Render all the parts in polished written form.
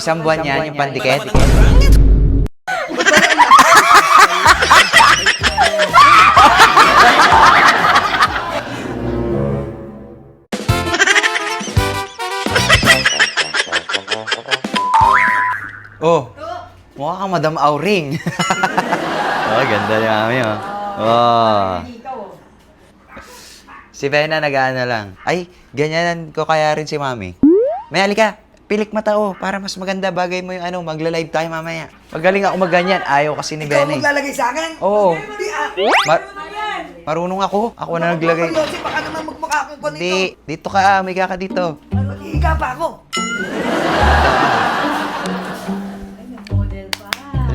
Isang buwan yan, yung pandikit. Oh, mukha kang Madam Auring. Oh, ganda ni Mami, oh. Oh. Si Bena nag-ano lang. Ay, ganyanan ko kaya rin si Mami. May halika, pilik mata, oh, para mas maganda bagay mo yung ano, magla-live tayo mamaya. Magaling ako magganyan, ayaw kasi ni Ikaw Bena. maglalagay sa akin? Oo. Hindi ah. Marunong ako. Ako na naglagay. Yossi, baka naman magmukha akong ko nito. Hindi, dito ka, may ka dito. Higa pa ako.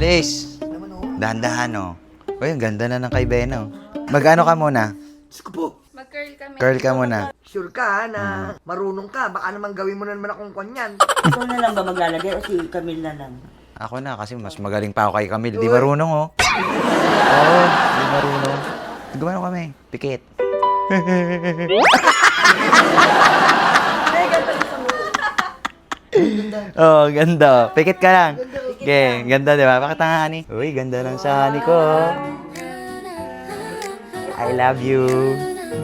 Liz, Naman oh. dahan-dahan, oh. Uy, ang ganda na ng kay Bena, oh. Mag-ano ka muna? Diyos ko po. Mag-curl kami. Curl ka muna. Sure ka ha, na marunong ka. Baka naman gawin mo na naman akong konyan. Ikaw na lang ba maglalagay o si Camille na lang? Ako na, kasi mas magaling pa ako kay Camille. Di marunong, oh. Oo, di marunong. Gumano kami? Pikit. Oh, ganda. Pikit ka lang. Okay, ganda, di ba? Pakita nga, honey. Uy, ganda ng sa honey ko, oh. I love you.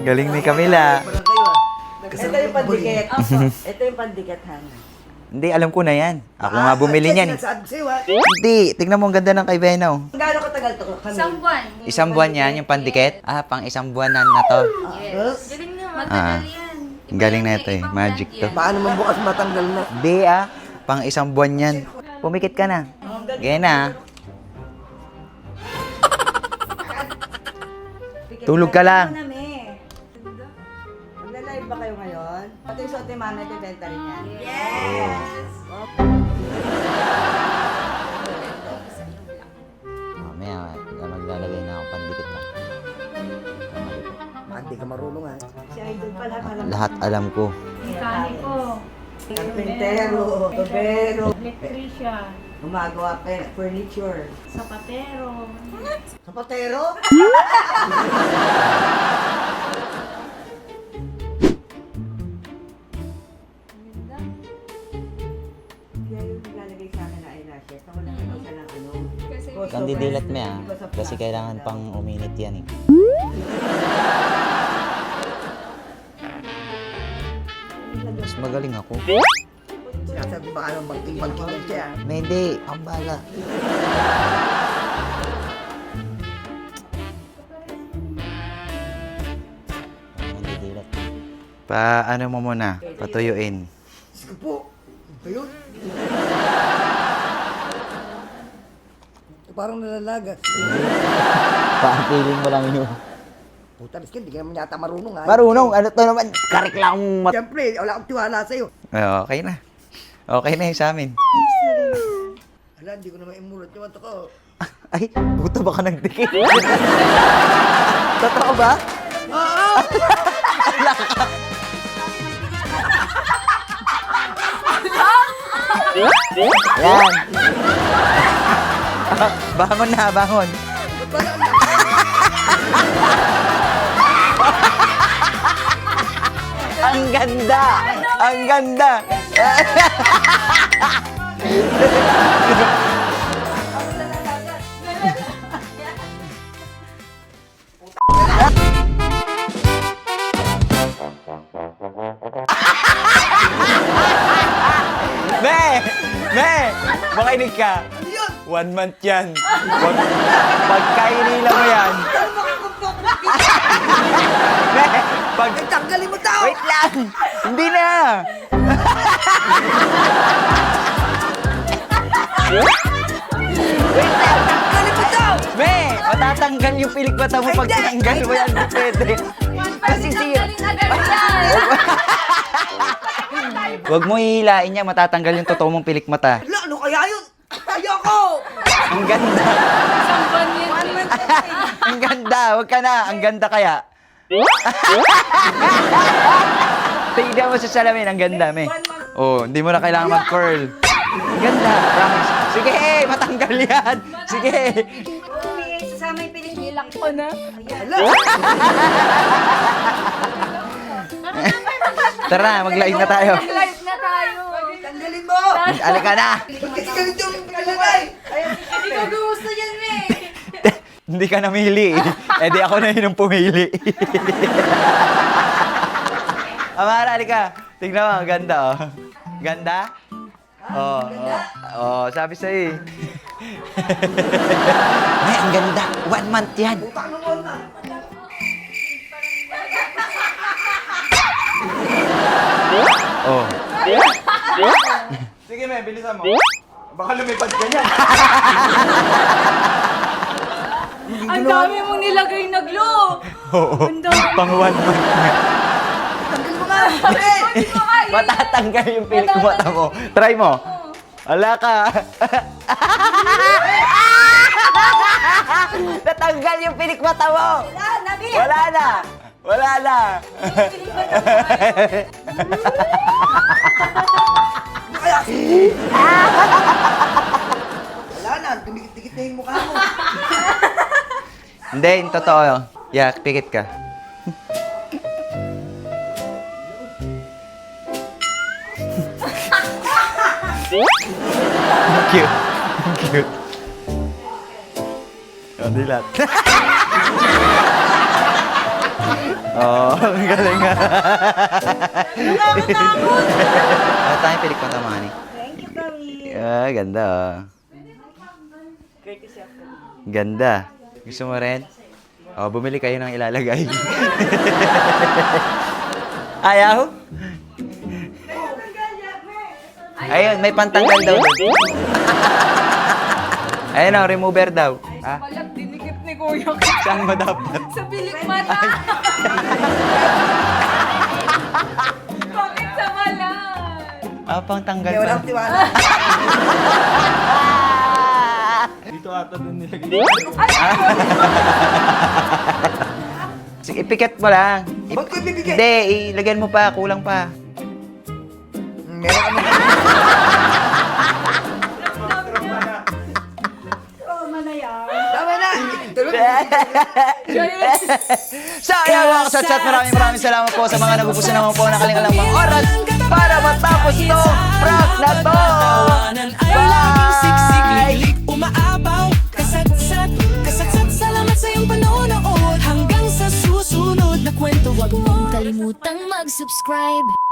Galing ni Camila. Parang kayo ah. Ito yung pandikit. Ito yung pandikit, Hana. Hindi, alam ko na yan. Ako nga bumili niyan, eh. Sinasabi ko sa'yo ha. Hindi, tignan mo ang ganda ng kay Bena, oh. Gaano katagal to, Camille? Isang buwan. Isang buwan yan, yung pandikit. Ah, pang isang buwan na to. Yes. Galing na. Matagal yan. Ang galing na ito, eh. Ibang Magic brand to. yan. Baka naman bukas matanggal na. Hindi, ah. Pang isang buwan yan. Pumikit ka na. Ganyan na, ah. Tulog ka lang. Magla-live ba kayo ngayon? Pati yung suot ni Mama, ibibenta rin yan. Mamaya, maglalagay na ako pandikit na. Baka hindi ka marunong ha. Si Idol pala, alam mo. Lahat alam ko. Mekaniko, Carpintero, tubero, electrician, gumagawa pa ng furniture. sapatero, Sapatero? Kaya yung naglalagay sa akin na eyelashes, ako lang isa ng ano. Kasi Kang didilat mo, ah. Kasi kailangan pang uminit yan, eh. Mas magaling ako. Sinasabi baka naman magting-magtingan siya. May hindi, ang bala. Ang didilat. Paano mo muna? Patuyuin. Diyos ko po. Ano ba yun? Parang nalalagas. Papiling mo lang yun. Puta, miskin, hindi ka naman yata marunong ha. Marunong, ano to naman? Kareklamong mat... Siyempre, wala akong tiwala sa'yo. Ay, okay na. Okay na yung sa amin. Ala, hindi ko naman imulat yung mata ko. Ay, buto baka nagdikit. Totoo ba? Yan. Bangon na, bangon. Ang ganda! Ang ganda! Me! Me! Makinig ka. Ano yun? 1 month yan. Pagkainila mo yan. Me! Pag... Ay, tanggalin mo tao! Wait lang! Hindi na! Wait lang! Tanggalin mo tao! Me! Matatanggal yung pilik mata mo pag tinanggal mo yan. Pwede. Masisira. galing agad yan. Huwag mo hihilain niya, matatanggal yung totoo mong pilik mata. Ala, ano kaya yun? Ayoko! Ang ganda. Isang buwan yan. Ang ganda. Huwag ka na. Ang ganda kaya. Tignan mo sa salamin. Ang ganda, me. Oh, hindi mo na kailangan mag-curl. Ang ganda. Promise. Sige, matanggal yan. Sige. Sasama yung piling. Hilak ko na. Ala! Tara na, mag-live na tayo. Live na tayo. Tanggalin mo! Halika na! Ba't kasi ganito yung pinalagay? Hindi ko gusto yan, me. Hindi ka namili. Eh di ako na yun ang pumili. Amara, halika. Tingnan mo, ang ganda oh. Ganda? Oo, sabi sa'yo eh. May, ang ganda. 1 month yan. Putang na mo na. Oh. Sige, may bilisan mo. Baka lumipad ka niyan. Ang dami mong nilagay na glue. Oo. Pang 1 month nga. Tanggal mo nga! Pre! Hindi ko kaya. Matatanggal yung pilik mata mo. Try mo. Ala ka. Natanggal yung pilik mata mo. Wala na, me. Wala na. Wala na. Wala na, dumikit-dikit na yung mukha mo. Hindi, yung totoo. Yeah, pikit ka. Cute. Cute. Oh, dilat. Oh, ang galing nga. Nakakatakot. Ano tayong pilik mata, Manny? Thank you, Kami. Ah, ganda oh. Ganda. Gusto mo rin? Oh, bumili kayo ng ilalagay. Ayaw? Ayun, may pantanggal daw doon. Ayun oh, remover daw. Ha? Malag dinikip ni Kuya Saan mo dapat? sa bilik mata. Bakit sa malag? Ah, pangtanggal Kaya wala pa. akong tiwala. Dito ata doon nilagay. Sige, ipikit mo lang. Ba't ko ibibigay? Hindi, ilagyan mo pa, kulang pa. Meron kami. Tama na yan. Tama na! Tulog. So, ayan mga kasat-sat, maraming salamat po sa mga nagugusto naman po na kalingalang mga oras para matapos to prank na to! Bye! Umaapaw, kasatsat, kasatsat. Salamat sa iyong panonood. Hanggang sa susunod na kwento. Huwag mong kalimutang mag-subscribe.